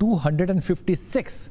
256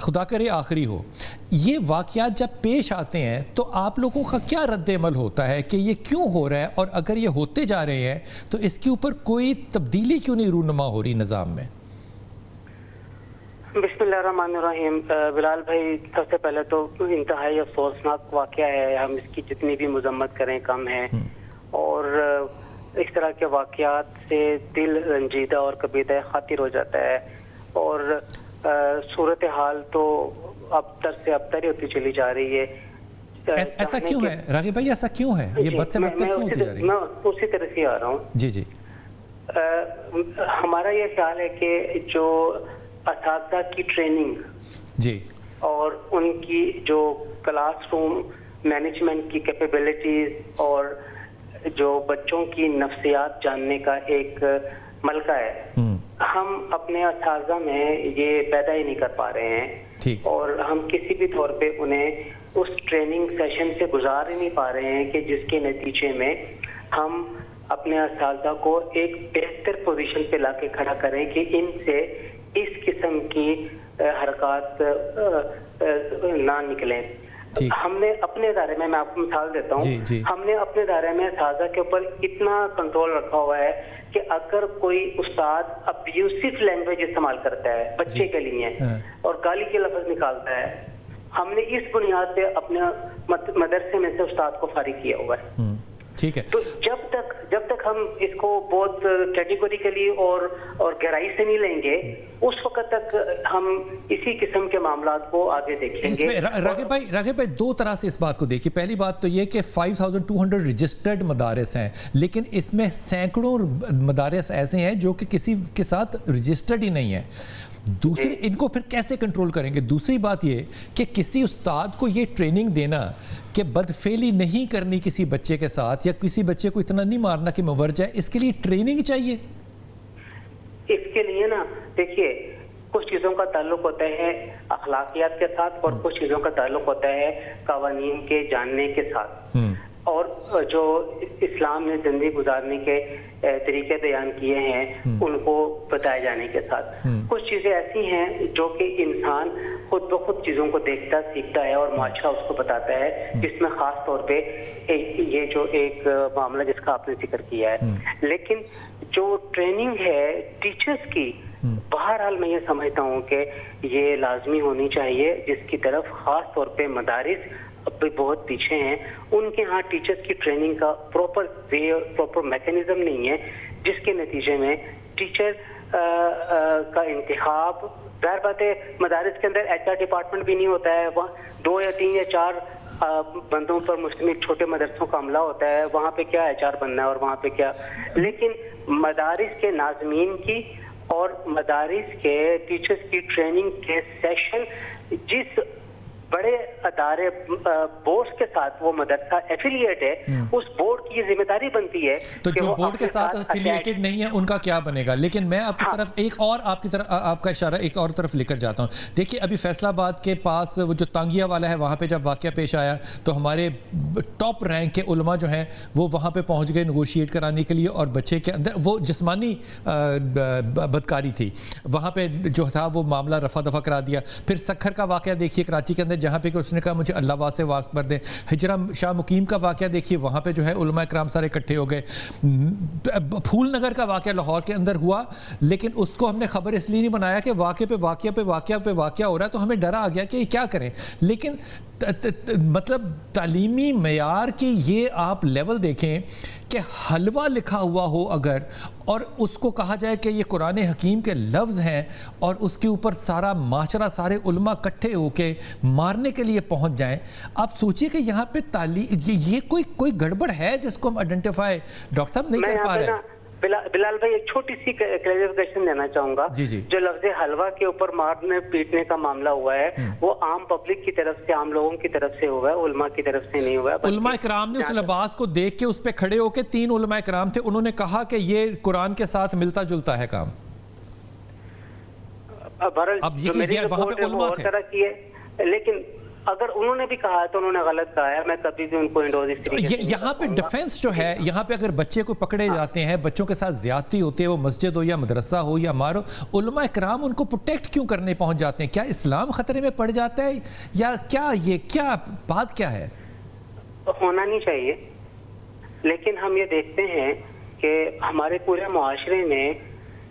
خدا کرے آخری ہو، یہ واقعات جب پیش آتے ہیں تو آپ لوگوں کا کیا رد عمل ہوتا ہے کہ یہ کیوں ہو رہا ہے، اور اگر یہ ہوتے جا رہے ہیں تو اس کے اوپر کوئی تبدیلی کیوں نہیں رونما ہو رہی نظام میں؟ بسم اللہ الرحمن الرحیم۔ بلال بھائی، سب سے پہلے تو انتہائی افسوسناک واقعہ ہے، ہم اس کی جتنی بھی مذمت کریں کم ہے، اور اس طرح کے واقعات سے دل رنجیدہ اور کبیدہ خاطر ہو جاتا ہے، اور صورتحال تو ابتر سے ابتر ہوتی چلی جا رہی ہے۔ ایسا کیوں ہے راغب بھائی، ایسا کیوں ہے؟ یہ بد سے بدتر کیوں ہوتی جا رہی ہے؟ میں اسی طرح سے آ رہا ہوں۔ جی ہمارا یہ خیال ہے کہ جو اساتذہ کی ٹریننگ جی اور ان کی جو کلاس روم مینجمنٹ کی کیپیبلٹیز اور جو بچوں کی نفسیات جاننے کا ایک ملکہ ہے، ہم اپنے اساتذہ میں یہ پیدا ہی نہیں کر پا رہے ہیں، اور ہم کسی بھی طور پہ انہیں اس ٹریننگ سیشن سے گزار ہی نہیں پا رہے ہیں کہ جس کے نتیجے میں ہم اپنے اساتذہ کو ایک بہتر پوزیشن پہ لا کے کھڑا کریں کہ ان سے اس قسم کی حرکات نہ نکلیں۔ ہم نے اپنے دائرے میں آپ کو مثال دیتا ہوں، ہم نے اپنے دائرے میں اساتذہ کے اوپر اتنا کنٹرول رکھا ہوا ہے کہ اگر کوئی استاد ابیوسو لینگویج استعمال کرتا ہے بچے کے لیے اور گالی کے لفظ نکالتا ہے، ہم نے اس بنیاد پہ اپنے مدرسے میں سے استاد کو فارغ کیا ہوا ہے۔ ٹھیک ہے، تو جب تک ہم اس کو بہت کیٹیگوریکلی اور گہرائی سے نہیں لیں گے، اس وقت تک ہم اسی قسم کے معاملات کو آگے دیکھیں گے۔ راغب بھائی دو طرح سے اس بات کو دیکھیے۔ پہلی بات تو یہ کہ 5200 رجسٹرڈ مدارس ہیں، لیکن اس میں سینکڑوں مدارس ایسے ہیں جو کہ کسی کے ساتھ رجسٹرڈ ہی نہیں ہیں۔ دوسری ان کو پھر کیسے کنٹرول کریں گے؟ دوسری بات یہ کہ کسی استاد کو یہ ٹریننگ دینا کہ بدفعلی نہیں کرنی کسی بچے کے ساتھ، یا کسی بچے کو اتنا نہیں مارنا کہ مور جائے، اس کے لیے ٹریننگ چاہیے۔ اس کے لیے نا دیکھیے، کچھ چیزوں کا تعلق ہوتا ہے اخلاقیات کے ساتھ اور کچھ چیزوں کا تعلق ہوتا ہے قوانین کے جاننے کے ساتھ، اور جو اسلام نے زندگی گزارنے کے طریقے بیان کیے ہیں ان کو بتائے جانے کے ساتھ۔ کچھ چیزیں ایسی ہیں جو کہ انسان خود بخود چیزوں کو دیکھتا سیکھتا ہے اور معاشرہ اس کو بتاتا ہے، جس میں خاص طور پہ یہ جو ایک معاملہ جس کا آپ نے ذکر کیا ہے۔ لیکن جو ٹریننگ ہے ٹیچرز کی، بہرحال میں یہ سمجھتا ہوں کہ یہ لازمی ہونی چاہیے، جس کی طرف خاص طور پہ مدارس اب بھی بہت پیچھے ہیں۔ ان کے ہاں ٹیچرز کی ٹریننگ کا پراپر وے اور پراپر میکینزم نہیں ہے، جس کے نتیجے میں ٹیچر کا انتخاب، ظاہر بات ہے مدارس کے اندر HR ڈپارٹمنٹ بھی نہیں ہوتا ہے، وہاں 2 یا 3 یا 4 بندوں پر مشتمل چھوٹے مدرسوں کا عملہ ہوتا ہے، وہاں پہ کیا HR بننا ہے اور وہاں پہ کیا۔ لیکن مدارس کے ناظمین کی اور مدارس کے ٹیچرز کی ٹریننگ کے سیشن جس بڑے ادارے بورڈ کے ساتھ وہ مدرسہ ایفیلیٹ ہے، اس بورڈ کی یہ ذمہ داری بنتی ہے۔ تو جو بورڈ کے ساتھ ایفیلیٹڈ نہیں ہے ان کا کیا بنے گا؟ لیکن میں آپ کی طرف ایک اور آپ کا اشارہ ایک اور طرف لے کر جاتا ہوں۔ دیکھیے ابھی فیصل آباد کے پاس وہ جو تانگیہ والا ہے، وہاں پہ جب واقعہ پیش آیا تو ہمارے ٹاپ رینک کے علماء جو ہیں وہ وہاں پہ پہنچ گئے نیگوشیٹ کرانے کے لیے، اور بچے کے اندر وہ جسمانی بدکاری تھی، وہاں پہ جو تھا وہ معاملہ رفع دفع کرا دیا۔ پھر سکھر کا واقعہ دیکھیے کراچی کے اندر، جہاں پہ اس نے کہا مجھے اللہ واسطے واقف کر دیں۔ ہجرہ شاہ مقیم کا واقعہ دیکھیے، وہاں پہ جو ہے علماء کرام سارے اکٹھے ہو گئے۔ پھول نگر کا واقعہ لاہور کے اندر ہوا، لیکن اس کو ہم نے خبر اس لیے نہیں بنایا کہ واقعہ پہ واقعہ ہو رہا ہے، تو ہمیں ڈرا آ گیا کہ یہ کیا کریں۔ لیکن مطلب تعلیمی معیار کی یہ آپ لیول دیکھیں کہ حلوہ لکھا ہوا ہو اگر، اور اس کو کہا جائے کہ یہ قرآن حکیم کے لفظ ہیں، اور اس کے اوپر سارا معاشرہ، سارے علماء اکٹھے ہو کے مارنے کے لیے پہنچ جائیں۔ آپ سوچئے کہ یہاں پہ یہ کوئی گڑبڑ ہے جس کو ہم آئیڈینٹیفائی ڈاکٹر صاحب نہیں کر پا رہے ہیں۔ بلال بھائی ایک چھوٹی سی کلیریفیکیشن دینا چاہوں گا۔ جو لفظ حلوہ کے اوپر مارنے پیٹنے کا معاملہ ہوا ہے وہ عام پبلک کی طرف سے، عام لوگوں کی طرف سے ہوا ہے، علماء کی طرف سے نہیں ہوا ہے۔ علماء کرام نے اس لباس کو دیکھ کے اس پہ کھڑے ہو کے 3 علماء کرام تھے، انہوں نے کہا کہ یہ قرآن کے ساتھ ملتا جلتا ہے کام۔ اب جو میری رپورٹ ہے وہ اور طرح کی ہے، لیکن اگر انہوں نے بھی کہا ہے تو انہوں نے غلط کہا ہے. میں کبھی بھی ان کو انڈورس اس طریقے سے یہاں پہ ڈیفنس جو ہے، یہاں پہ اگر بچے کو پکڑے جاتے ہیں، بچوں کے ساتھ زیادتی ہوتی ہے، وہ مسجد ہو یا مدرسہ ہو یا مارو، علماء اکرام ان کو پروٹیکٹ کیوں کرنے پہنچ جاتے ہیں؟ کیا اسلام خطرے میں پڑ جاتا ہے یا کیا؟ یہ کیا بات کیا ہے؟ ہونا نہیں چاہیے، لیکن ہم یہ دیکھتے ہیں کہ ہمارے پورے معاشرے میں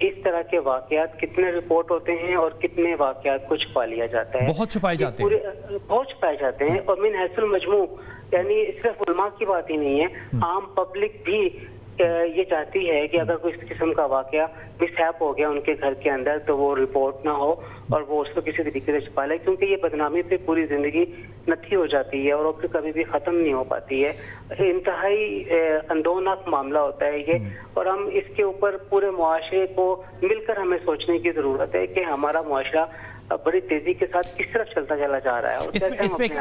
اس طرح کے واقعات کتنے رپورٹ ہوتے ہیں اور کتنے واقعات کو چھپا لیا جاتا ہے. بہت چھپائے جاتے ہیں، بہت چھپائے جاتے ہیں. اور من حیث المجموع یعنی صرف علماء کی بات ہی نہیں ہے، عام پبلک بھی یہ چاہتی ہے کہ اگر کوئی اس قسم کا واقعہ مس ہیپ ہو گیا ان کے گھر کے اندر تو وہ رپورٹ نہ ہو اور وہ اس کو کسی طریقے سے چھپا لے، کیونکہ یہ بدنامی پہ پوری زندگی نتھی ہو جاتی ہے اور پھر کبھی بھی ختم نہیں ہو پاتی ہے. انتہائی اندوناک معاملہ ہوتا ہے یہ، اور ہم اس کے اوپر پورے معاشرے کو مل کر ہمیں سوچنے کی ضرورت ہے کہ ہمارا معاشرہ بڑی تیزی کے ساتھ کس طرف چلتا چلا جا رہا ہے. اس میں ایک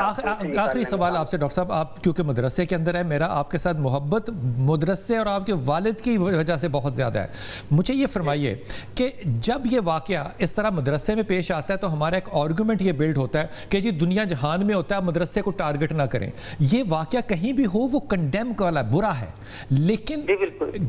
آخری سوال آپ سے ڈاکٹر صاحب، آپ کیونکہ مدرسے کے اندر ہے، میرا آپ کے ساتھ محبت مدرسے اور آپ کے والد کی وجہ سے بہت زیادہ ہے. مجھے یہ فرمائیے کہ جب یہ واقعہ اس طرح مدرسے میں پیش آتا ہے تو ہمارا ایک آرگومنٹ یہ بلڈ ہوتا ہے کہ جی دنیا جہان میں ہوتا ہے، مدرسے کو ٹارگٹ نہ کریں. یہ واقعہ کہیں بھی ہو وہ کنڈیم والا برا ہے، لیکن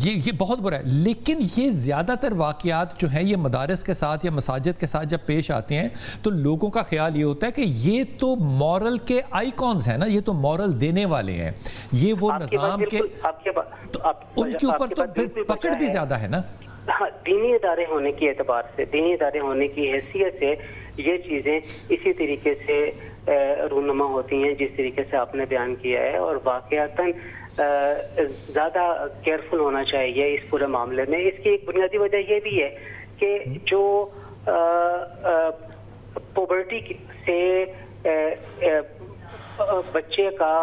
یہ بہت برا ہے، لیکن یہ زیادہ تر واقعات جو ہیں یہ مدارس کے ساتھ یا مساجد کے ساتھ جب پیش آتے ہیں تو لوگوں کا خیال یہ ہوتا ہے کہ یہ تو مورل کے آئیکونز ہیں نا، یہ تو مورل دینے والے ہیں، یہ وہ نظام کے ان کے اوپر تو پکڑ بھی زیادہ ہے نا. ہاں، دینی ادارے ہونے کی اعتبار سے، دینی ادارے ہونے کی حیثیت سے یہ چیزیں اسی طریقے سے رونما ہوتی ہیں جس طریقے سے آپ نے بیان کیا ہے، اور واقعتاً زیادہ کیئرفل ہونا چاہیے اس پورے معاملے میں. اس کی ایک بنیادی وجہ یہ بھی ہے کہ جو پوبرٹی سے بچے کا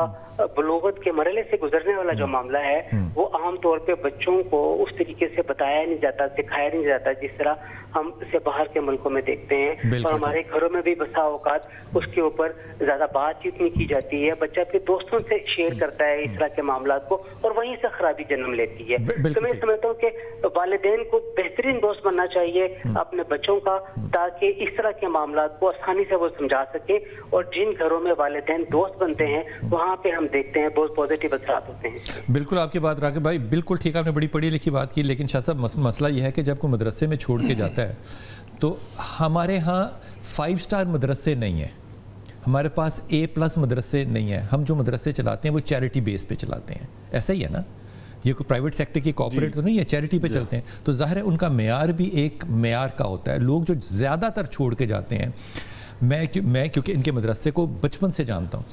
بلوغت کے مرحلے سے گزرنے والا جو معاملہ ہے وہ عام طور پہ بچوں کو اس طریقے سے بتایا نہیں جاتا، سکھایا نہیں جاتا جس طرح ہم اسے باہر کے ملکوں میں دیکھتے ہیں. اور ہمارے گھروں میں بھی بسا اوقات اس کے اوپر زیادہ بات چیت نہیں کی جاتی ہے. بچہ اپنے دوستوں سے شیئر کرتا ہے اس طرح کے معاملات کو اور وہیں سے خرابی جنم لیتی ہے. تو میں سمجھتا ہوں کہ والدین کو بہترین دوست بننا چاہیے اپنے بچوں کا، تاکہ اس طرح کے معاملات کو آسانی سے وہ سمجھا سکیں. اور جن گھروں میں والدین دوست بنتے ہیں وہاں پہ ہم دیکھتے ہیں بہت پازیٹیو اثرات ہوتے ہیں. بالکل آپ کی بات راغب بھائی بالکل ٹھیک، آپ نے بڑی پڑھی لکھی بات کی. لیکن شاہ صاحب مسئلہ یہ ہے کہ جب کوئی مدرسے میں چھوڑ کے جاتا ہے تو ہمارے ہاں 5 سٹار مدرسے نہیں ہیں، ہمارے پاس A+ مدرسے نہیں ہیں. ہم جو مدرسے چلاتے ہیں وہ چیریٹی بیس پہ چلاتے ہیں. ایسا ہی ہے نا؟ یہ کوئی پرائیویٹ سیکٹر کی کوآپریٹ تو نہیں ہے، چیریٹی پہ چلتے ہیں. تو ظاہر ہے ان کا معیار بھی ایک معیار کا ہوتا ہے. لوگ جو زیادہ تر چھوڑ کے جاتے ہیں، میں کیونکہ ان کے مدرسے کو بچپن سے جانتا ہوں،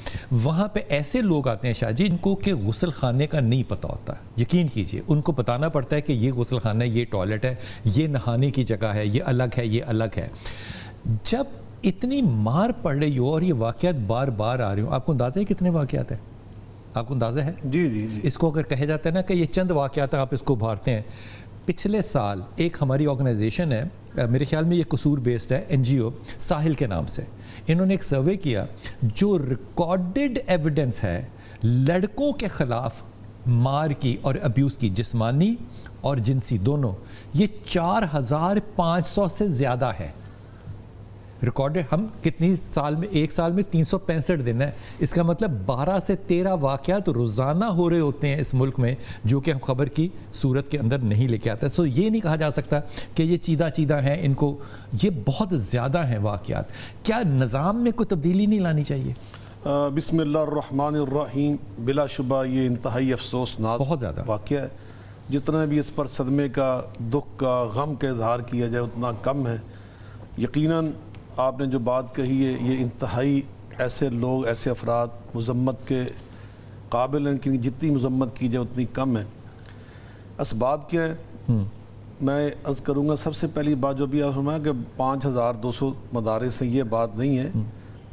وہاں پہ ایسے لوگ آتے ہیں شاہ جی ان کو کہ غسل خانے کا نہیں پتہ ہوتا. یقین کیجئے ان کو بتانا پڑتا ہے کہ یہ غسل خانہ ہے، یہ ٹوائلٹ ہے، یہ نہانے کی جگہ ہے، یہ الگ ہے، یہ الگ ہے. جب اتنی مار پڑ رہی ہو اور یہ واقعات بار بار آ رہے ہوں، آپ کو اندازہ ہے کتنے واقعات ہیں؟ آپ کو اندازہ ہے؟ جی. اس کو اگر کہا جاتا ہے نا کہ یہ چند واقعات آپ اس کو ابھارتے ہیں. پچھلے سال ایک ہماری آرگنائزیشن ہے، میرے خیال میں یہ قصور بیسڈ ہے، NGO ساحل کے نام سے، انہوں نے ایک سروے کیا جو ریکارڈڈ ایویڈنس ہے لڑکوں کے خلاف مار کی اور ابیوز کی، جسمانی اور جنسی دونوں، یہ 4500 سے زیادہ ہے ریکارڈڈ. ہم کتنی سال میں؟ ایک سال میں 365 دن ہے. اس کا مطلب 12 سے 13 واقعات روزانہ ہو رہے ہوتے ہیں اس ملک میں، جو کہ ہم خبر کی صورت کے اندر نہیں لے کے آتا. سو یہ نہیں کہا جا سکتا کہ یہ چیدہ ہیں، ان کو یہ بہت زیادہ ہیں واقعات. کیا نظام میں کوئی تبدیلی نہیں لانی چاہیے؟ بسم اللہ الرحمن الرحیم. بلا شبہ یہ انتہائی افسوسناک بہت زیادہ واقعہ ہے. جتنا بھی اس پر صدمے کا، دکھ کا، غم کا اظہار کیا جائے اتنا کم ہے. یقیناً آپ نے جو بات کہی ہے یہ انتہائی ایسے لوگ، ایسے افراد مذمت کے قابل ہیں کہ جتنی مذمت کی جائے اتنی کم ہے. اسباب کیا ہے؟ میں عرض کروں گا سب سے پہلی بات جو بھی آپ فرمایا کہ 5200 مدارس ہیں، یہ بات نہیں ہے.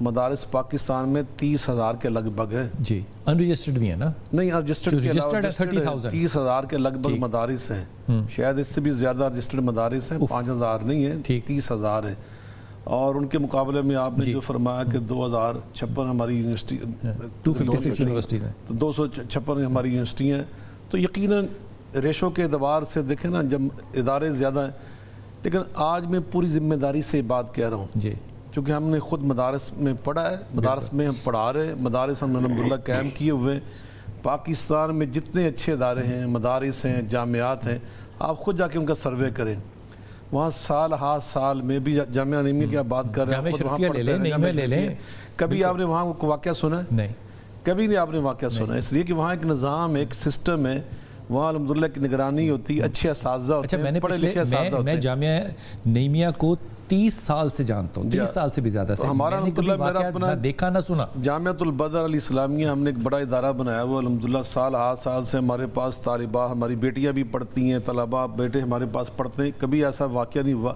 مدارس پاکستان میں 30,000 کے لگ بھگ ہے. جی انرجسٹرڈ بھی ہے نا؟ نہیں، رجسٹرڈ کے علاوہ 30,000 کے لگ بھگ مدارس ہیں. شاید اس سے بھی زیادہ رجسٹرڈ مدارس ہیں، 5,000 نہیں ہیں، 30,000 ہیں. اور ان کے مقابلے میں آپ نے جو فرمایا کہ 2056 ہماری یونیورسٹی، 256 یونیورسٹیز ہیں، 256 ہماری یونیورسٹی ہیں. تو یقیناً ریشو کے اعتبار سے دیکھیں نا، جب ادارے زیادہ ہیں، لیکن آج میں پوری ذمہ داری سے بات کہہ رہا ہوں جی چونکہ ہم نے خود مدارس میں پڑھا ہے، مدارس میں ہم پڑھا رہے ہیں، مدارس ہم نے الحمدللہ قائم کیے ہوئے ہیں۔ پاکستان میں جتنے اچھے ادارے ہیں، مدارس ہیں، جامعات ہیں، آپ خود جا کے ان کا سروے کریں، وہاں سال ہا سال میں بھی جامعہ نعیمیہ کی آپ بات کر رہے ہیں، جامعہ شرفیہ لے لیں، نعیمیہ لے لیں، کبھی آپ نے وہاں واقعہ سنا ہے؟ نہیں، کبھی نہیں آپ نے واقعہ سنا ہے، اس لیے کہ وہاں ایک نظام، ایک سسٹم ہے، وہاں الحمدللہ کی نگرانی ہوتی ہے، اچھے اساتذہ ہوتے ہیں، پڑھے لکھے اساتذہ ہوتے میں ہیں۔ جامعہ نعیمیہ کو 30 سال سے جانتا ہوں، 30 سال سے بھی زیادہ سے، ہمارا میں نے کبھی الحمدللہ میرا واقعہ اپنا نہ دیکھا نہ سنا۔ جامعۃ البدر الاسلامیہ ہم نے ایک بڑا ادارہ بنایا ہوا الحمدللہ، سال ہر سال سے ہمارے پاس طالبہ، ہماری بیٹیاں بھی پڑھتی ہیں، طلباء بیٹے ہمارے پاس پڑھتے ہیں، کبھی ایسا واقعہ نہیں ہوا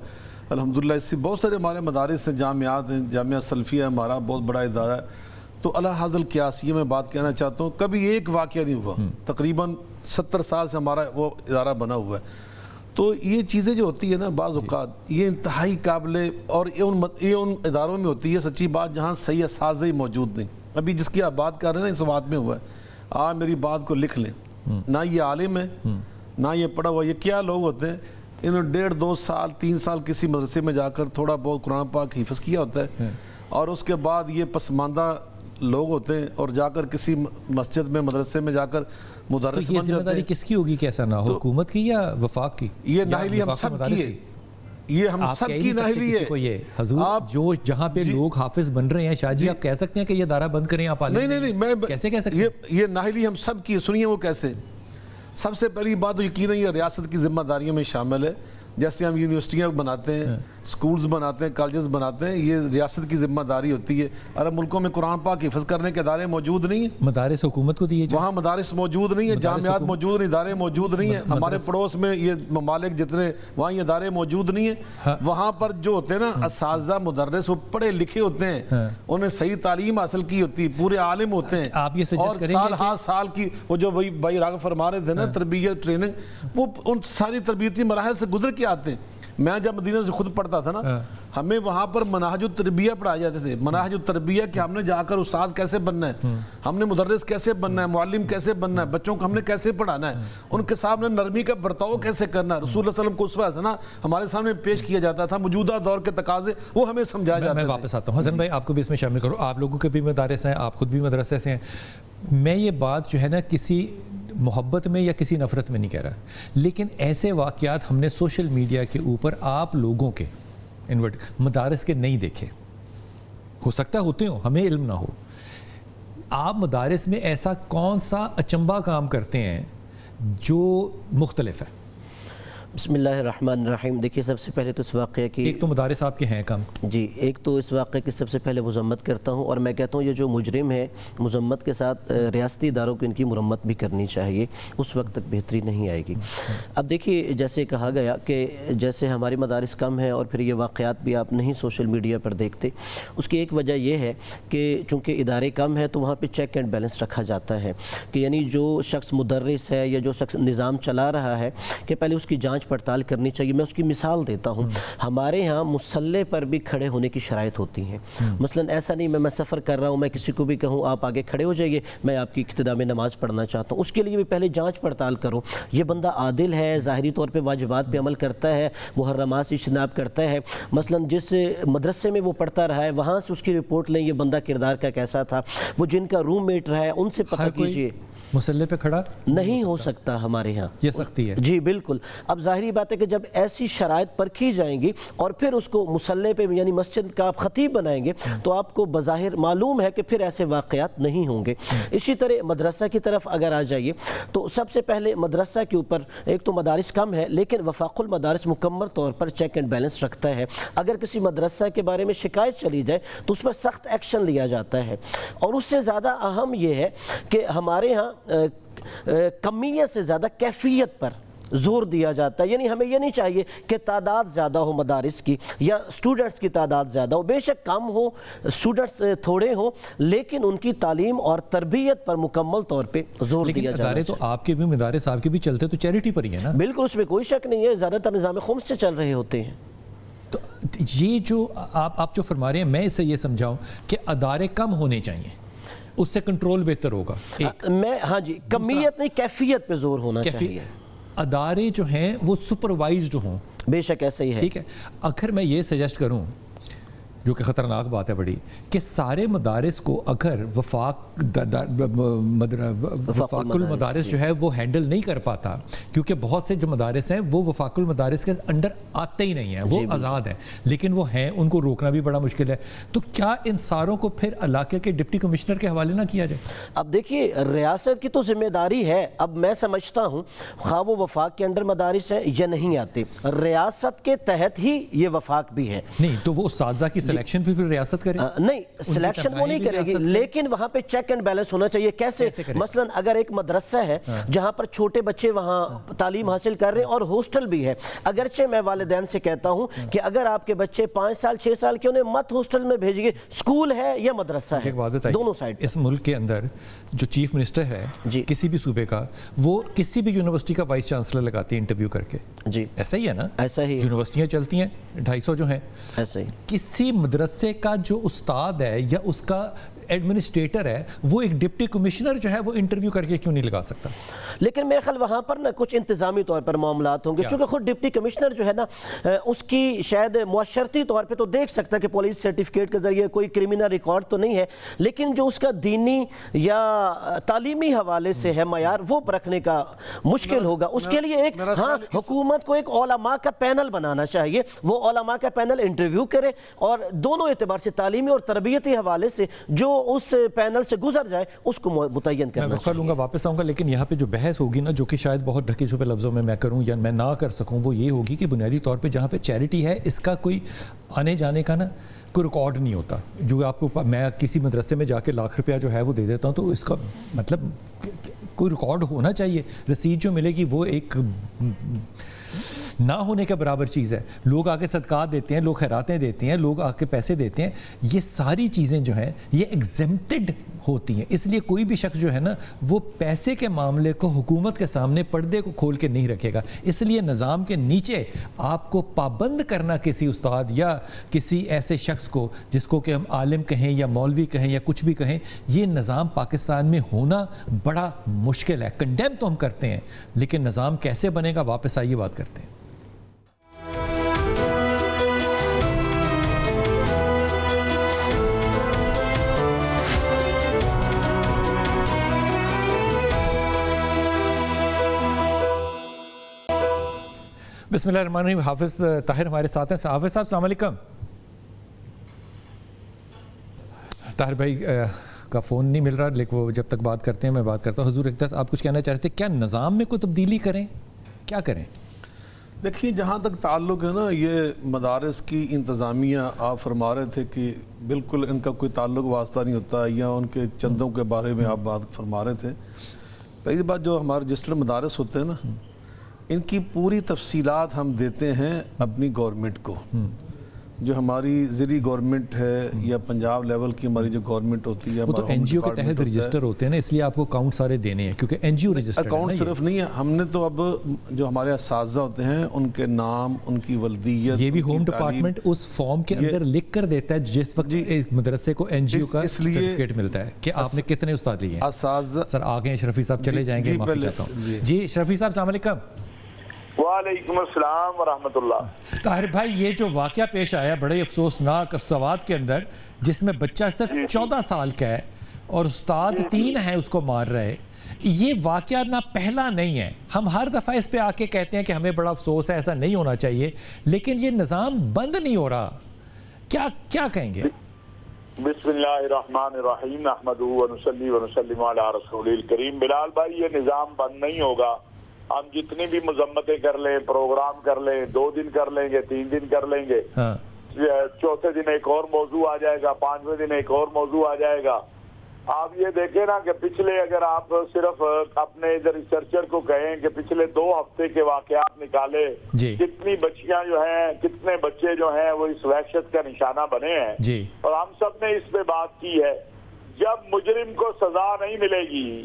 الحمدللہ۔ اس سے بہت سارے ہمارے مدارس ہیں، جامعات ہیں، جامعہ سلفیہ ہمارا بہت بڑا ادارہ ہے۔ تو اللہ حاضر القیاس یہ میں بات کہنا چاہتا ہوں، کبھی ایک واقعہ نہیں ہوا، تقریباً 70 سال سے ہمارا وہ ادارہ بنا ہوا ہے۔ تو یہ چیزیں جو ہوتی ہے نا بعض اوقات یہ انتہائی قابل، اور یہ ان اداروں میں ہوتی ہے سچی بات جہاں صحیح اساتذہ ہی موجود نہیں۔ ابھی جس کی آپ بات کر رہے ہیں نا اس بات میں ہوا ہے، آپ میری بات کو لکھ لیں، نہ یہ عالم ہے نہ یہ پڑھا ہوا، یہ کیا لوگ ہوتے ہیں، انہوں نے 1.5 2 سال 3 سال کسی مدرسے میں جا کر تھوڑا بہت قرآن پاک حفظ کیا ہوتا ہے، اور اس کے بعد یہ پسماندہ لوگ ہوتے ہیں اور جا کر کسی مسجد میں مدرسے میں جا کر مدرس یہ بن ذمہ جاتے داری ہیں۔ کس کی ہوگی کہ ایسا نہ ہو، حکومت کی یا وفاق کی؟ یہ ناہلی ہم سب کی ہے، یہ ہم سب کی ناہلی ہے۔ حضور جو جہاں پہ لوگ حافظ بن رہے ہیں، شاہ جی آپ کہہ سکتے ہیں کہ یہ ادارہ بند کریں آپ عالم؟ نہیں، میں کیسے کہہ سکتے ہیں؟ یہ ناہلی ہم سب کی ہے، سنیے وہ کیسے۔ سب سے پہلی بات تو یقیناً یہ ریاست کی ذمہ داریوں میں شامل ہے، جیسے ہم یونیورسٹیاں بناتے ہیں، سکولز بناتے ہیں، کالجز بناتے ہیں، یہ ریاست کی ذمہ داری ہوتی ہے۔ عرب ملکوں میں قرآن پاک حفظ کرنے کے ادارے موجود نہیں ہیں، مدارس حکومت کو دیے جائیں، وہاں مدارس موجود نہیں ہیں، جامعات موجود نہیں، ادارے موجود نہیں ہیں۔ ہمارے پڑوس میں یہ ممالک جتنے وہاں یہ ادارے موجود نہیں ہیں، وہاں پر جو ہوتے ہیں نا اساتذہ مدرس وہ پڑھے لکھے ہوتے ہیں، انہیں صحیح تعلیم حاصل کی ہوتی ہے، پورے عالم ہوتے ہیں، آپ یہ سجیسٹ کریں اور سال سال کی وہ جو بھائی راغب فرما رہے تھے نا تربیت ٹریننگ، وہ ان ساری تربیتی مراحل سے گزر کے آتے ہیں۔ میں جب مدینہ سے خود پڑھتا تھا نا، ہمیں وہاں پر مناہج التربیہ پڑھائے جاتے تھے، مناہج التربیہ کہ ہم نے جا کر استاد کیسے بننا ہے، ہم نے مدرس کیسے بننا ہے، معلم کیسے بننا ہے، بچوں کو ہم نے کیسے پڑھانا ہے، ان کے سامنے نرمی کا برتاؤ کیسے کرنا ہے، رسول اللہ صلی اللہ علیہ وسلم کو اسوہ حسنہ ہمارے سامنے پیش کیا جاتا تھا، موجودہ دور کے تقاضے وہ ہمیں سمجھایا جاتا ہے۔ میں واپس آتا ہوں حسن بھائی، آپ کو بھی اس میں شامل کروں، آپ لوگوں کے بھی مدارس ہیں، آپ خود بھی مدرسے سے ہیں۔ میں یہ بات جو ہے نا کسی محبت میں یا کسی نفرت میں نہیں کہہ رہا، لیکن ایسے واقعات ہم نے سوشل میڈیا کے اوپر آپ لوگوں کے مدارس کے نہیں دیکھے، ہو سکتا ہے ہوتے ہوں، ہمیں علم نہ ہو۔ آپ مدارس میں ایسا کون سا اچنبا کام کرتے ہیں جو مختلف ہے؟ بسم اللہ الرحمن الرحیم۔ دیکھیے سب سے پہلے تو اس واقعہ کی، ایک تو مدارس آپ کے ہیں کم، جی ایک تو اس واقعے کی سب سے پہلے مذمت کرتا ہوں، اور میں کہتا ہوں یہ جو مجرم ہے مذمت کے ساتھ ریاستی اداروں کو ان کی مرمت بھی کرنی چاہیے، اس وقت تک بہتری نہیں آئے گی۔ اب دیکھیے جیسے کہا گیا کہ جیسے ہماری مدارس کم ہیں اور پھر یہ واقعات بھی آپ نہیں سوشل میڈیا پر دیکھتے، اس کی ایک وجہ یہ ہے کہ چونکہ ادارے کم ہیں تو وہاں پہ چیک اینڈ بیلنس رکھا جاتا ہے کہ یعنی جو شخص مدرس ہے یا جو شخص نظام چلا رہا ہے کہ پہلے اس کی جانچ پڑتال کرنی چاہیے۔ میں اس کی مثال دیتا ہوں، ہمارے ہاں مصلی پر بھی کھڑے ہونے کی شرائط ہوتی ہیں، مثلا ایسا نہیں میں سفر کر رہا ہوں میں کسی کو بھی کہوں آپ آگے کھڑے ہو جائیے میں آپ کی ابتدا میں نماز پڑھنا چاہتا ہوں، اس کے لیے بھی پہلے جانچ پڑتال کرو، یہ بندہ عادل ہے، ظاہری طور پہ واجبات پہ عمل کرتا ہے، محرمات سے اجتناب کرتا ہے، مثلا جس مدرسے میں وہ پڑھتا رہا ہے وہاں سے اس کی رپورٹ لیں، یہ بندہ کردار کا کیسا تھا، وہ جن کا روم میٹ رہا ہے ان سے پتہ کیجئے۔ مسلح پہ کھڑا نہیں ہو سکتا ہمارے ہاں، یہ سختی ہے جی بالکل۔ اب ظاہری بات ہے کہ جب ایسی شرائط پرکھی جائیں گی اور پھر اس کو مسلح پہ یعنی مسجد کا آپ خطیب بنائیں گے تو آپ کو بظاہر معلوم ہے کہ پھر ایسے واقعات نہیں ہوں گے۔ اسی طرح مدرسہ کی طرف اگر آ جائیے تو سب سے پہلے مدرسہ کے اوپر ایک تو مدارس کم ہے لیکن وفاق المدارس مکمل طور پر چیک اینڈ بیلنس رکھتا ہے، اگر کسی مدرسہ کے بارے میں شکایت چلی جائے تو اس پر سخت ایکشن لیا جاتا ہے، اور اس سے زیادہ اہم یہ ہے کہ ہمارے ہاں کمیت سے زیادہ کیفیت پر زور دیا جاتا ہے، یعنی ہمیں یہ نہیں چاہیے کہ تعداد زیادہ ہو مدارس کی یا سٹوڈنٹس کی تعداد زیادہ ہو، بے شک کم ہو سٹوڈنٹس تھوڑے ہوں لیکن ان کی تعلیم اور تربیت پر مکمل طور پہ زور دیا جاتا ہے۔ ادارے تو آپ کے بھی مدارس آپ کے بھی چلتے تو چیریٹی پر ہی ہے نا؟ بالکل، اس میں کوئی شک نہیں ہے، زیادہ تر نظام خمس سے چل رہے ہوتے ہیں۔ تو یہ جو آپ جو فرما رہے ہیں میں اسے یہ سمجھاؤں کہ ادارے کم ہونے چاہیے، اس سے کنٹرول بہتر ہوگا۔ میں ہاں جی، کمیت نہیں کیفیت پہ زور ہونا چاہیے، ادارے جو ہیں وہ سپروائزڈ ہوں، بے شک ایسا ہی ہے۔ ٹھیک ہے، اگر میں یہ سجیسٹ کروں جو کہ خطرناک بات ہے بڑی، کہ سارے مدارس کو اگر وفاق المدارس جو ہے وہ ہینڈل نہیں کر پاتا، کیونکہ بہت سے جو مدارس ہیں وہ وفاق المدارس کے انڈر آتے ہی نہیں ہیں، وہ آزاد ہیں لیکن وہ ہیں، ان کو روکنا بھی بڑا مشکل ہے. تو کیا ان ساروں کو پھر علاقے کے ڈپٹی کمشنر کے حوالے نہ کیا جائے؟ اب دیکھیے ریاست کی تو ذمہ داری ہے. اب میں سمجھتا ہوں خواہ وہ وفاق کے انڈر مدارس ہے یا نہیں آتے، ریاست کے تحت ہی یہ وفاق بھی ہے. نہیں تو وہ اساتذہ کی سلیکشن بھی پھر ریاست کرے؟ نہیں، سلیکشن وہ نہیں کرے گی، لیکن وہاں پہ چیک اینڈ بیلنس ہونا چاہیے. کیسے؟ مثلا اگر ایک مدرسہ ہے جہاں پر چھوٹے بچے وہاں تعلیم حاصل کر رہے ہیں اور ہاسٹل بھی ہے، اگرچہ میں والدین سے کہتا ہوں کہ اگر آپ کے بچے 5 سال 6 سال کے، انہیں مت ہاسٹل میں بھیجیے، اسکول ہے یا مدرسہ ہے، دونوں سائڈ. اس ملک کے اندر جو چیف منسٹر ہے کسی بھی صوبے کا، وہ کسی بھی یونیورسٹی کا وائس چانسلر لگاتی ہے انٹرویو کر کے. جی ایسا ہی ہے نا؟ ایسا ہی یونیورسٹیاں چلتی ہیں 250 جو ہیں، ایسا ہی. کسی مدرسے کا جو استاد ہے یا اس کا ایڈمنسٹریٹر ہے، وہ ایک ڈپٹی کمشنر جو ہے وہ انٹرویو کر کے کیوں نہیں لگا سکتا؟ لیکن میرے خیال وہاں پر نا کچھ انتظامی طور پر معاملات ہوں گے، چونکہ خود ڈپٹی کمشنر جو ہے نا اس کی شاید معاشرتی طور پہ تو دیکھ سکتا ہے کہ پولیس سرٹیفکیٹ کے ذریعے کوئی کرمنل ریکارڈ تو نہیں ہے، لیکن جو اس کا دینی یا تعلیمی حوالے سے ہے معیار، وہ پرکھنے کا مشکل ہوگا. اس کے لیے ایک حکومت کو ایک علماء کا پینل بنانا چاہیے. وہ علماء کا پینل انٹرویو کرے اور دونوں اعتبار سے تعلیمی اور تربیتی حوالے سے جو اس پینل سے گزر جائے اس کو متعین کرنا. میں وقفہ لوں گا، واپس آؤں گا، لیکن یہاں پہ جو بحث ہوگی نا، جو کہ شاید بہت ڈھکے چھپے لفظوں میں میں کروں یا میں نہ کر سکوں، وہ یہ ہوگی کہ بنیادی طور پہ جہاں پہ چیریٹی ہے، اس کا کوئی آنے جانے کا نا کوئی ریکارڈ نہیں ہوتا. جو آپ کو میں کسی مدرسے میں جا کے ₹1,00,000 جو ہے وہ دے دیتا ہوں، تو اس کا مطلب کوئی ریکارڈ ہونا چاہیے. رسید جو ملے گی وہ ایک نہ ہونے کے برابر چیز ہے. لوگ آ کے صدقات دیتے ہیں، لوگ خیراتیں دیتے ہیں، لوگ آ کے پیسے دیتے ہیں، یہ ساری چیزیں جو ہیں یہ ایگزمپٹڈ ہوتی ہیں. اس لیے کوئی بھی شخص جو ہے نا وہ پیسے کے معاملے کو حکومت کے سامنے پردے کو کھول کے نہیں رکھے گا. اس لیے نظام کے نیچے آپ کو پابند کرنا کسی استاد یا کسی ایسے شخص کو جس کو کہ ہم عالم کہیں یا مولوی کہیں یا کچھ بھی کہیں، یہ نظام پاکستان میں ہونا بڑا مشکل ہے. کنڈیم تو ہم کرتے ہیں لیکن نظام کیسے بنے گا، واپس آئیے بات کرتے ہیں. بسم اللہ الرحمن الرحیم. حافظ طاہر ہمارے ساتھ ہیں. حافظ صاحب السلام علیکم. طاہر بھائی کا فون نہیں مل رہا، لیکن وہ جب تک بات کرتے ہیں میں بات کرتا ہوں. حضور اقدس آپ کچھ کہنا چاہتے ہیں؟ کیا نظام میں کوئی تبدیلی کریں، کیا کریں؟ دیکھیے جہاں تک تعلق ہے نا یہ مدارس کی انتظامیہ، آپ فرما رہے تھے کہ بالکل ان کا کوئی تعلق واسطہ نہیں ہوتا، یا ان کے چندوں کے بارے میں آپ بات فرما رہے تھے. پہلی بات، جو ہمارے رجسٹرڈ مدارس ہوتے ہیں نا، ان کی پوری تفصیلات ہم دیتے ہیں اپنی گورنمنٹ کو. جو ہماری زیریں گورنمنٹ ہے یا پنجاب لیول کی ہماری جو گورنمنٹ ہوتی ہے، وہ تو این جی او کے تحت رجسٹر ہوتے ہیں نا، اس لیے آپ کو اکاؤنٹ سارے دینے ہیں کیونکہ N G O register. Account صرف نہیں ہے، ہم نے تو اب جو ہمارے اساتذہ ہوتے ہیں ان کے نام، ان کی ولدیت، یہ بھی ہوم ڈپارٹمنٹ اس فارم کے اندر لکھ کر دیتا ہے جس وقت ایک مدرسے کو این جی او کا سرٹیفکیٹ ملتا ہے کہ آپ نے کتنے استاد لیے ہیں. اساتذہ سر آگے شرفی صاحب چلے جائیں گے، معافی چاہتا ہوں. جی شرفی صاحب السلام علیکم. وعلیکم السلام ورحمۃ اللہ. طاہر بھائی یہ جو واقعہ پیش آیا بڑے افسوسناک سوات کے اندر، جس میں بچہ صرف 14 سال کا ہے اور استاد 3 ہیں اس کو مار رہے، یہ واقعہ نہ پہلا نہیں ہے. ہم ہر دفعہ اس پہ آ کے کہتے ہیں کہ ہمیں بڑا افسوس ہے، ایسا نہیں ہونا چاہیے، لیکن یہ نظام بند نہیں ہو رہا. کیا کہیں گے؟ بسم اللہ الرحمن الرحیم. نحمدہ ونصلی ونسلم علی رسول الکریم. بلال بھائی یہ نظام بند نہیں ہوگا. ہم جتنی بھی مذمتیں کر لیں، پروگرام کر لیں، 2 دن کر لیں گے، 3 دن کر لیں گے، چوتھے دن ایک اور موضوع آ جائے گا، 5ویں دن ایک اور موضوع آ جائے گا. آپ یہ دیکھیں نا کہ پچھلے، اگر آپ صرف اپنے ریسرچر کو کہیں کہ پچھلے 2 ہفتے کے واقعات نکالے، کتنی بچیاں جو ہیں، کتنے بچے جو ہیں وہ اس وحشت کا نشانہ بنے ہیں. اور ہم سب نے اس پہ بات کی ہے. جب مجرم کو سزا نہیں ملے گی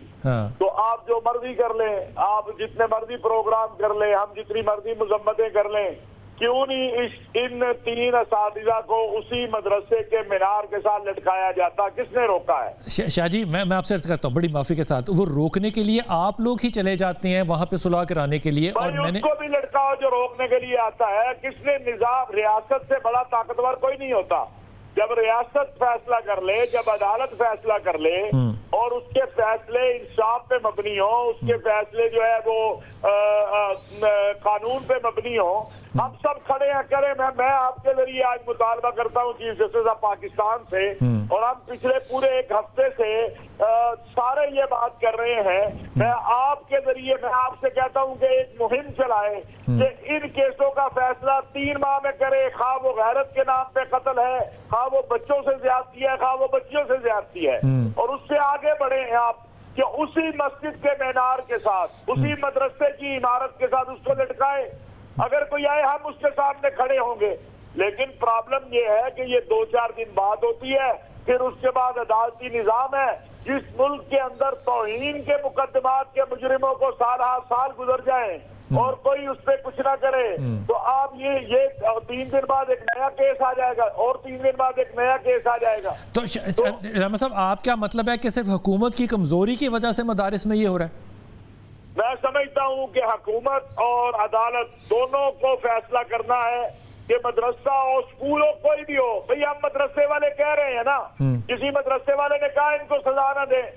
تو آپ جو مرضی کر لیں، آپ جتنے مرضی پروگرام کر لیں، ہم جتنی مرضی مذمتیں کر لیں، کیوں نہیں ان 3 اساتذہ کو اسی مدرسے کے مینار کے ساتھ لٹکایا جاتا؟ کس نے روکا ہے؟ شاہ جی میں آپ سے عرض کرتا ہوں بڑی معافی کے ساتھ، وہ روکنے کے لیے آپ لوگ ہی چلے جاتے ہیں وہاں پہ صلح کرانے کے لیے، اور میں نے اس کو بھی لٹکاؤ جو روکنے کے لیے آتا ہے. کس نے؟ نظام ریاست سے بڑا طاقتور کوئی نہیں ہوتا. جب ریاست فیصلہ کر لے, جب عدالت فیصلہ کر لے اور اس کے فیصلے انصاف پہ مبنی ہوں, اس کے فیصلے جو ہے وہ قانون پہ مبنی ہوں, ہم سب کھڑے ہیں کریں. میں آپ کے ذریعے آج مطالبہ کرتا ہوں چیف جسٹس آف پاکستان سے, اور ہم پچھلے پورے ایک ہفتے سے سارے یہ بات کر رہے ہیں, میں آپ کے ذریعے میں آپ سے کہتا ہوں کہ ایک مہم چلائیں کہ ان کیسوں کا فیصلہ 3 ماہ میں کرے, خواہ وہ غیرت کے نام پہ قتل ہے, خواہ وہ بچوں سے زیادتی ہے, خواہ وہ بچیوں سے زیادتی ہے, اور اس سے آگے بڑھے ہیں آپ کہ اسی مسجد کے مینار کے ساتھ, اسی مدرسے کی عمارت کے ساتھ اس کو لٹکائے. اگر کوئی آئے ہم اس کے سامنے کھڑے ہوں گے, لیکن پرابلم یہ ہے کہ یہ 2-4 دن بعد ہوتی ہے, پھر اس کے بعد عدالتی نظام ہے. جس ملک کے اندر توہین کے مقدمات کے مجرموں کو سال گزر جائیں اور کوئی اس پہ کچھ نہ کرے, تو آپ یہ 3 دن بعد ایک نیا کیس آ جائے گا, اور 3 دن بعد ایک نیا کیس آ جائے گا. تو رحمت صاحب آپ کیا مطلب ہے کہ صرف حکومت کی کمزوری کی وجہ سے مدارس میں یہ ہو رہا ہے؟ میں سمجھتا ہوں کہ حکومت اور عدالت دونوں کو فیصلہ کرنا ہے کہ مدرسہ ہو, اسکول ہو, کوئی بھی ہو. بھئی ہم مدرسے والے کہہ رہے ہیں نا, کسی مدرسے والے نے کہا ان کو سزا نہ دیں.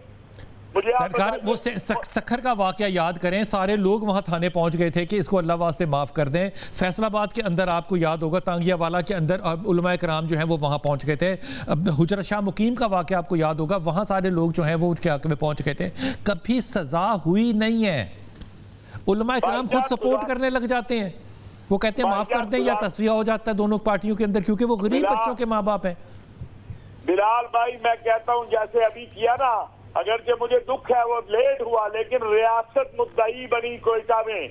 سرکار وہ سکھر کا واقعہ یاد کریں, سارے لوگ وہاں تھانے پہنچ گئے تھے کہ اس کو اللہ واسطے معاف کر دیں. فیصل آباد کے اندر آپ کو یاد ہوگا تانگیہ والا کے اندر علماء کرام جو ہیں وہ وہاں پہنچ گئے تھے. حجرت شاہ مقیم کا واقعہ آپ کو یاد ہوگا, وہاں سارے لوگ جو ہیں وہ ان کے حق میں پہنچ گئے تھے. کبھی سزا ہوئی نہیں ہے. علماء کرام خود سپورٹ کرنے لگ جاتے ہیں, وہ کہتے ہیں معاف کر دیں یا تصفیہ ہو جاتا ہے دونوں پارٹیوں کے اندر, کیونکہ وہ غریب بچوں کے ماں باپ ہیں. بلال بھائی میں کہتا ہوں جیسے ابھی کیا نا, اگرچہ مجھے دکھ ہے وہ لیٹ ہوا, لیکن ریاست مدعی بنی کوئٹہ میں.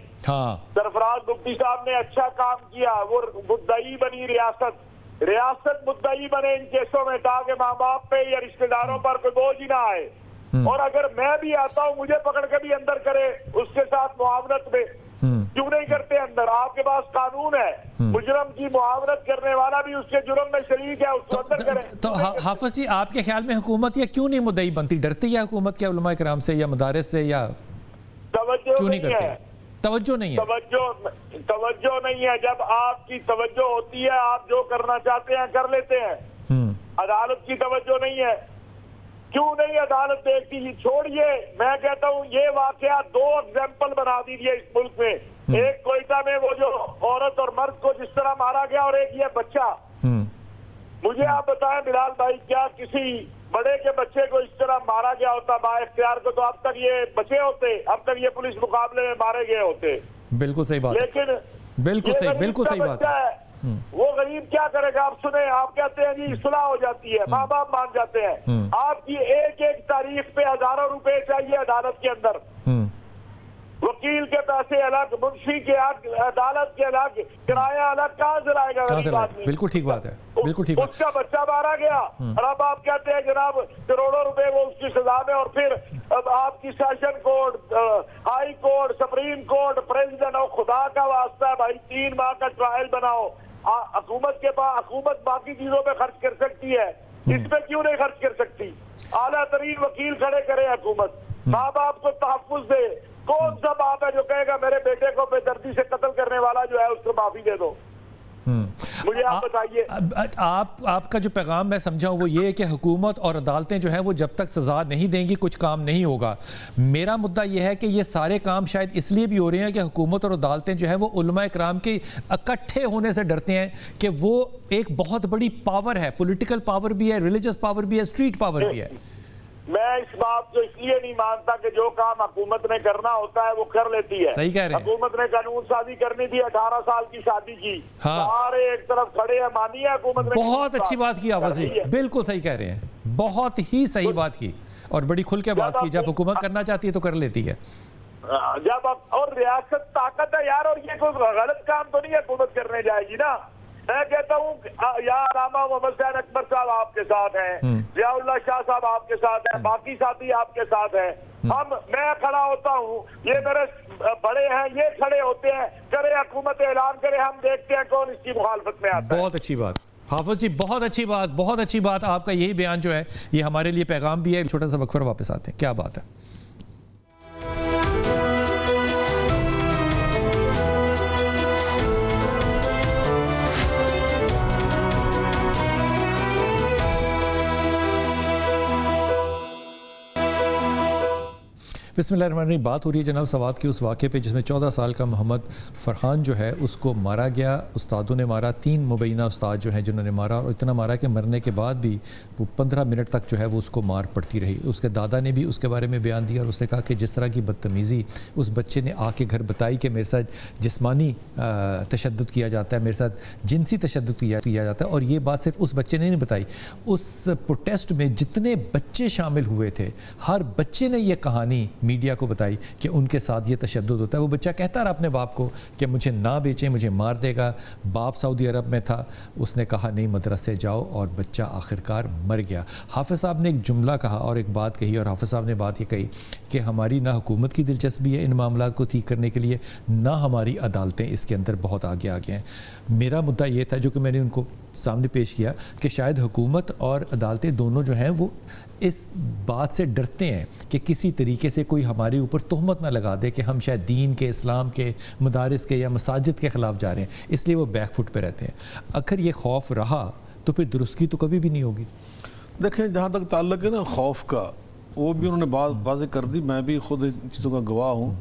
سرفراز مفتی صاحب نے اچھا کام کیا, وہ مدعی بنی ریاست مدعی بنے ان کیسوں میں, تاکہ ماں باپ پہ یا رشتہ داروں پر کوئی بوجھ نہ آئے. اور اگر میں بھی آتا ہوں مجھے پکڑ کے بھی اندر کرے اس کے ساتھ معاونت میں, کیوں نہیں کرتے اندر؟ آپ کے پاس قانون ہے, مجرم کی معاونت کرنے والا بھی اس کے جرم میں شریک ہے, اس کو اندر کریں. تو حافظ جی آپ کے خیال میں حکومت یہ کیوں نہیں مدعی بنتی؟ ڈرتی ہے حکومت کے علماء کرام سے یا مدارس سے, یا توجہ نہیں ہے؟ توجہ نہیں ہے, توجہ نہیں ہے. جب آپ کی توجہ ہوتی ہے آپ جو کرنا چاہتے ہیں کر لیتے ہیں. عدالت کی توجہ نہیں ہے. کیوں نہیں عدالت دیکھتی؟ چھوڑیے, میں کہتا ہوں یہ واقعہ 2 ایگزامپل بنا دیجیے اس ملک میں. ایک کوئٹہ میں وہ جو عورت اور مرد کو جس طرح مارا گیا, اور ایک یہ بچہ. مجھے آپ بتائیں بلال بھائی, کیا کسی بڑے کے بچے کو اس طرح مارا گیا ہوتا با اختیار کو, تو اب تک یہ بچے ہوتے, اب تک یہ پولیس مقابلے میں مارے گئے ہوتے. بالکل صحیح بات. لیکن بالکل صحیح بات ہے. وہ غریب کیا کرے گا؟ آپ سنیں, آپ کہتے ہیں جی اصلاح ہو جاتی ہے, ماں باپ مان جاتے ہیں. آپ کی ایک تاریخ پہ ہزاروں روپے چاہیے عدالت کے اندر, وکیل کے پیسے الگ, منشی کے الگ, عدالت کے الگ, کرایہ الگ, کہاں سے لائے گا غریب آدمی؟ بالکل ٹھیک بات ہے, بالکل ٹھیک. اس کا بچہ مارا گیا اور اب آپ کہتے ہیں جناب کروڑوں روپے وہ اس کی سزا میں, اور پھر اب آپ کی session court, high court, supreme court, president, اور خدا کا واسطہ ہے بھائی 3 ماہ کا ٹرائل بناؤ. حکومت کے پاس, حکومت باقی چیزوں پہ خرچ کر سکتی ہے, اس پہ کیوں نہیں خرچ کر سکتی؟ اعلیٰ ترین وکیل کھڑے کرے حکومت, ماں باپ کو تحفظ دے. کون سا باپ ہے جو کہے گا میرے بیٹے کو بے دردی سے قتل کرنے والا جو ہے اس کو معافی دے دو؟ مجھے آپ بتائیے. آپ کا جو پیغام میں سمجھا ہوں وہ یہ ہے کہ حکومت اور عدالتیں جو ہیں وہ جب تک سزا نہیں دیں گی کچھ کام نہیں ہوگا. میرا مدعا یہ ہے کہ یہ سارے کام شاید اس لیے بھی ہو رہے ہیں کہ حکومت اور عدالتیں جو ہیں وہ علماء کرام کے اکٹھے ہونے سے ڈرتے ہیں کہ وہ ایک بہت بڑی پاور ہے, پولیٹیکل پاور بھی ہے, ریلیجس پاور بھی ہے, اسٹریٹ پاور بھی ہے. میں اس بات کو اس لیے نہیں مانتا کہ جو کام حکومت نے کرنا ہوتا ہے وہ کر لیتی ہے. صحیح کہہ رہے ہیں. حکومت نے قانون سازی کرنی تھی, 18 سال کی شادی کی, سارے ایک طرف کھڑے ہیں, مانی ہے حکومت نے. بہت اچھی بات کی آواز, بالکل صحیح کہہ رہے ہیں, بہت ہی صحیح بات کی اور بڑی کھل کے بات کی. جب حکومت کرنا چاہتی ہے تو کر لیتی ہے. جب اور ریاست طاقت ہے یار, اور یہ کوئی غلط کام تو نہیں حکومت کرنے جائے گی نا. میں کہتا ہوں یا علامہ محمد حسین اکبر صاحب آپ کے ساتھ ہیں, ضیاء اللہ شاہ صاحب آپ کے ساتھ ہیں, باقی ساتھی آپ کے ساتھ ہیں. میں کھڑا ہوتا ہوں, یہ میرے بڑے ہیں, یہ کھڑے ہوتے ہیں, کرے حکومت اعلان کرے, ہم دیکھتے ہیں کون اس کی مخالفت میں آتا ہے. بہت اچھی بات حافظ جی, بہت اچھی بات, بہت اچھی بات. آپ کا یہی بیان جو ہے یہ ہمارے لیے پیغام بھی ہے. چھوٹا سا وقفہ واپس آتے ہیں. کیا بات ہے. بسم اللہ الرحمن الرحیم. بات ہو رہی ہے جناب سوات کے اس واقعے پہ جس میں 14 سال کا محمد فرحان جو ہے اس کو مارا گیا. استادوں نے مارا, 3 مبینہ استاد جو ہیں جنہوں نے مارا, اور اتنا مارا کہ مرنے کے بعد بھی وہ 15 منٹ تک جو ہے وہ اس کو مار پڑتی رہی. اس کے دادا نے بھی اس کے بارے میں بیان دیا اور اس نے کہا کہ جس طرح کی بدتمیزی اس بچے نے آ کے گھر بتائی کہ میرے ساتھ جسمانی تشدد کیا جاتا ہے, میرے ساتھ جنسی تشدد کیا جاتا ہے, اور یہ بات صرف اس بچے نے نہیں بتائی, اس پروٹیسٹ میں جتنے بچے شامل ہوئے تھے ہر بچے نے یہ کہانی میڈیا کو بتائی کہ ان کے ساتھ یہ تشدد ہوتا ہے. وہ بچہ کہتا رہا اپنے باپ کو کہ مجھے نہ بیچیں, مجھے مار دے گا. باپ سعودی عرب میں تھا, اس نے کہا نہیں مدرسے جاؤ, اور بچہ آخرکار مر گیا. حافظ صاحب نے ایک جملہ کہا اور ایک بات کہی, اور حافظ صاحب نے بات یہ کہی کہ ہماری نہ حکومت کی دلچسپی ہے ان معاملات کو ٹھیک کرنے کے لیے, نہ ہماری عدالتیں اس کے اندر بہت آگے ہیں. میرا مدعا یہ تھا جو کہ میں نے ان کو سامنے پیش کیا کہ شاید حکومت اور عدالتیں دونوں جو ہیں وہ اس بات سے ڈرتے ہیں کہ کسی طریقے سے کوئی ہمارے اوپر تہمت نہ لگا دے کہ ہم شاید دین کے, اسلام کے, مدارس کے یا مساجد کے خلاف جا رہے ہیں, اس لیے وہ بیک فٹ پہ رہتے ہیں. اگر یہ خوف رہا تو پھر درستگی تو کبھی بھی نہیں ہوگی. دیکھیں جہاں تک تعلق ہے نا خوف کا, وہ بھی انہوں نے بات واضح کر دی, میں بھی خود ان چیزوں کا گواہ ہوں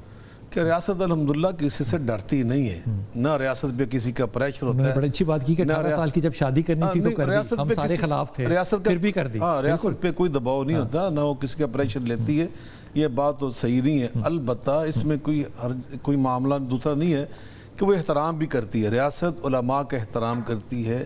کہ ریاست الحمدللہ کسی سے ڈرتی نہیں ہے, نہ ریاست پہ کسی کا پریشر ہوتا ہے. بڑی اچھی بات کی کہ 18 سال کی جب شادی کرنی تھی تو کر دی, ہم سارے خلاف تھے, پھر بھی کر دی. ریاست پہ کوئی دباؤ نہیں ہوتا, نہ وہ کسی کا پریشر لیتی ہے. یہ بات تو صحیح نہیں ہے. البتہ اس میں کوئی معاملہ دوسرا نہیں ہے کہ وہ احترام بھی کرتی ہے. ریاست علماء کا احترام کرتی ہے,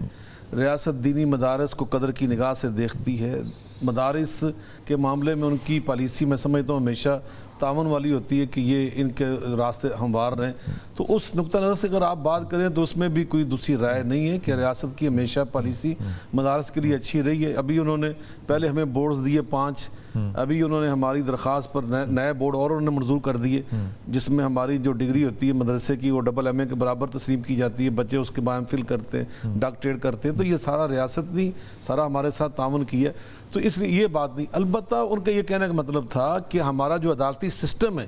ریاست دینی مدارس کو قدر کی نگاہ سے دیکھتی ہے. مدارس کے معاملے میں ان کی پالیسی میں سمجھتا ہوں ہمیشہ تعاون والی ہوتی ہے کہ یہ ان کے راستے ہموار رہیں. تو اس نقطہ نظر سے اگر آپ بات کریں تو اس میں بھی کوئی دوسری رائے نہیں ہے کہ ریاست کی ہمیشہ پالیسی مدارس کے لیے اچھی رہی ہے. ابھی انہوں نے پہلے ہمیں بورڈز دیے 5, ابھی انہوں نے ہماری درخواست پر نئے بورڈ اور انہوں نے منظور کر دیے, جس میں ہماری جو ڈگری ہوتی ہے مدرسے کی وہ AA کے برابر تسلیم کی جاتی ہے. بچے اس کے بعد فل کرتے ہیں, ڈاکٹریٹ کرتے ہیں. تو یہ سارا ریاست نہیں, سارا ہمارے ساتھ تعاون کیا. تو اس لیے یہ بات نہیں. البتہ ان کا یہ کہنے کا مطلب تھا کہ ہمارا جو عدالتی سسٹم ہے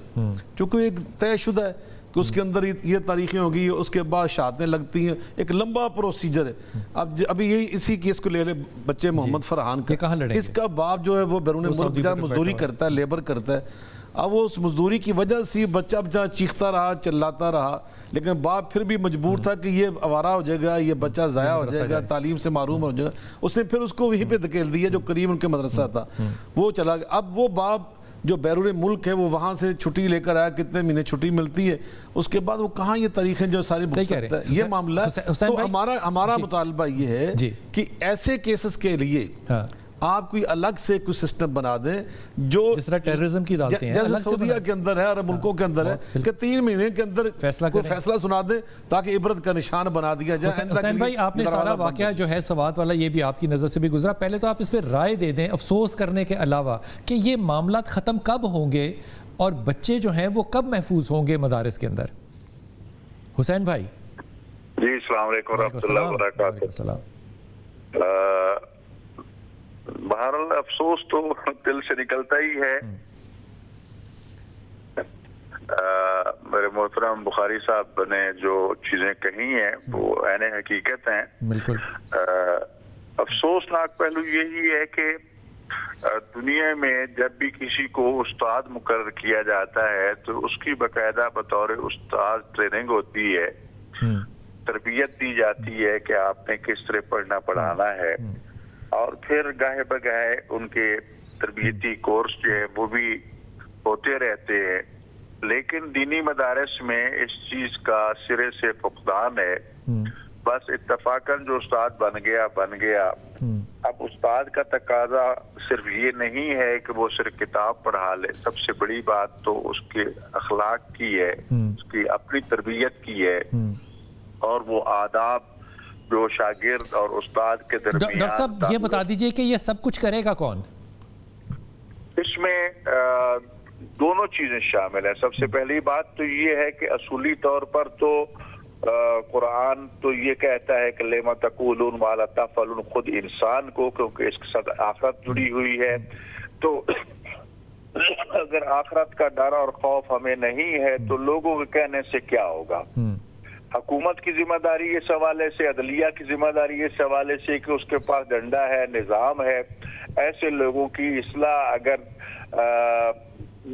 چونکہ ایک طے شدہ ہے کہ اس کے اندر یہ تاریخیں ہوگی, اس کے بعد شہادتیں لگتی ہیں, ایک لمبا پروسیجر ہے. اب ابھی یہی اسی کیس کو لے لے بچے محمد فرحان کا, اس کا باپ جو ہے وہ بیرون ملک مزدوری کرتا ہے, لیبر کرتا ہے. اب وہ اس مزدوری کی وجہ سے بچہ بچہ چیختا رہا, چلاتا رہا, لیکن باپ پھر بھی مجبور تھا کہ یہ آوارہ ہو جائے گا, یہ بچہ ضائع ہو جائے گا, تعلیم سے محروم ہو جائے گا. اس نے پھر اس کو وہیں پہ دھکیل دیا جو قریب ان کے مدرسہ تھا, وہ چلا گیا. اب وہ باپ جو بیرون ملک ہے وہ وہاں سے چھٹی لے کر آیا, کتنے مہینے چھٹی ملتی ہے, اس کے بعد وہ کہاں یہ تاریخیں جو ساری بک سکتا ہے. یہ معاملہ تو ہمارا مطالبہ یہ ہے کہ ایسے کیسز کے لیے آپ کوئی الگ سے کوئی سسٹم بنا دیں جو جس طرح ٹیررزم کی ڈالتے ہیں, جیسے سعودیہ کے اندر ہے, عرب ملکوں کے اندر ہے, کہ 3 مہینے کے اندر کوئی فیصلہ سنا دیں تاکہ عبرت کا نشان بنا دیا جائے. حسین بھائی آپ نے سارا واقعہ جو ہے سوات والا یہ بھی آپ کی نظر سے بھی گزرا, پہلے تو آپ اس پہ رائے دے دیں افسوس کرنے کے علاوہ کہ یہ معاملات ختم کب ہوں گے اور بچے جو ہیں وہ کب محفوظ ہوں گے مدارس کے اندر. حسین بھائی جی السلام علیکم ورحمۃ اللہ وبرکاتہ. بہرحال افسوس تو دل سے نکلتا ہی ہے. میرے محترم بخاری صاحب نے جو چیزیں کہی ہیں وہ عین حقیقت ہیں. بالکل. افسوسناک پہلو یہی ہے کہ دنیا میں جب بھی کسی کو استاد مقرر کیا جاتا ہے تو اس کی باقاعدہ بطور استاد ٹریننگ ہوتی ہے, تربیت دی جاتی ہے کہ آپ نے کس طرح پڑھنا پڑھانا ہے, اور پھر گاہے بگاہے ان کے تربیتی کورس جو ہے وہ بھی ہوتے رہتے ہیں. لیکن دینی مدارس میں اس چیز کا سرے سے فقدان ہے. بس اتفاقاً جو استاد بن گیا. اب استاد کا تقاضا صرف یہ نہیں ہے کہ وہ صرف کتاب پڑھا لے, سب سے بڑی بات تو اس کے اخلاق کی ہے, اس کی اپنی تربیت کی ہے, اور وہ آداب جو شاگرد اور استاد کے درمیان. ڈاکٹر صاحب یہ بتا دیجئے کہ یہ سب کچھ کرے گا کون؟ اس میں دونوں چیزیں شامل ہیں. سب سے پہلی بات تو یہ ہے کہ اصولی طور پر تو قرآن تو یہ کہتا ہے کہ لما تقولون ما لا تفعلون, خود انسان کو, کیونکہ اس کے ساتھ آخرت جڑی ہوئی ہے. تو اگر آخرت کا ڈر اور خوف ہمیں نہیں ہے تو لوگوں کے کہنے سے کیا ہوگا. حکومت کی ذمہ داری اس حوالے سے, عدلیہ کی ذمہ داری اس حوالے سے کہ اس کے پاس ڈنڈا ہے, نظام ہے. ایسے لوگوں کی اصلاح اگر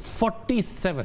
47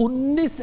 19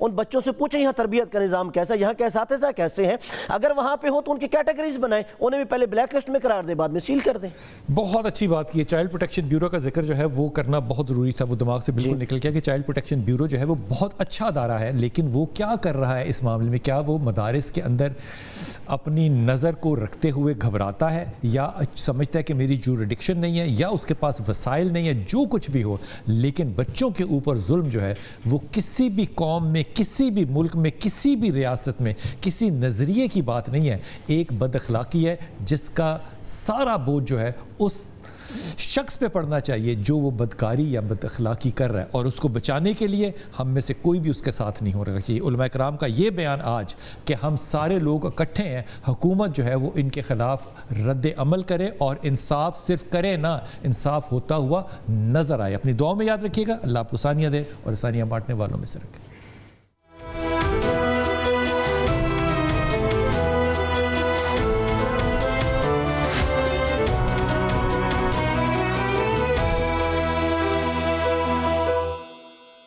ان بچوں سے پوچھیں یہاں تربیت کا نظام کیسا ہے, یہاں کے اساتذہ کیسے ہیں, اگر وہاں پہ ہو تو ان کی کیٹیگریز بنائیں, انہیں بھی پہلے بلیک لسٹ میں قرار دیں, بعد میں سیل کر دیں. بہت اچھی بات کی ہے. چائلڈ پروٹیکشن بیورو کا ذکر جو ہے وہ کرنا بہت ضروری تھا, وہ دماغ سے بالکل نکل گیا کہ چائلڈ پروٹیکشن بیورو جو ہے وہ بہت اچھا ادارہ ہے, لیکن وہ کیا کر رہا ہے اس معاملے میں؟ کیا وہ مدارس کے اندر اپنی نظر کو رکھتے ہوئے گھبراتا ہے, یا سمجھتا ہے کہ میری جوریڈکشن نہیں ہے, یا اس کے پاس وسائل نہیں ہے, جو کچھ بھی ہو, لیکن بچوں کے اوپر ظلم جو ہے وہ کسی بھی قوم میں, کسی بھی ملک میں, کسی بھی ریاست میں کسی نظریے کی بات نہیں ہے. ایک بد اخلاقی ہے جس کا سارا بوجھ جو ہے اس شخص پہ پڑنا چاہیے جو وہ بدکاری یا بد اخلاقی کر رہا ہے, اور اس کو بچانے کے لیے ہم میں سے کوئی بھی اس کے ساتھ نہیں ہو رہا چاہیے. علماء کرام کا یہ بیان آج کہ ہم سارے لوگ اکٹھے ہیں, حکومت جو ہے وہ ان کے خلاف رد عمل کرے اور انصاف صرف کرے نہ, انصاف ہوتا ہوا نظر آئے. اپنی دعاؤں میں یاد رکھیے گا. اللہ آپ کو ثانیہ دے اور ثانیہ بانٹنے والوں میں سے رکھے.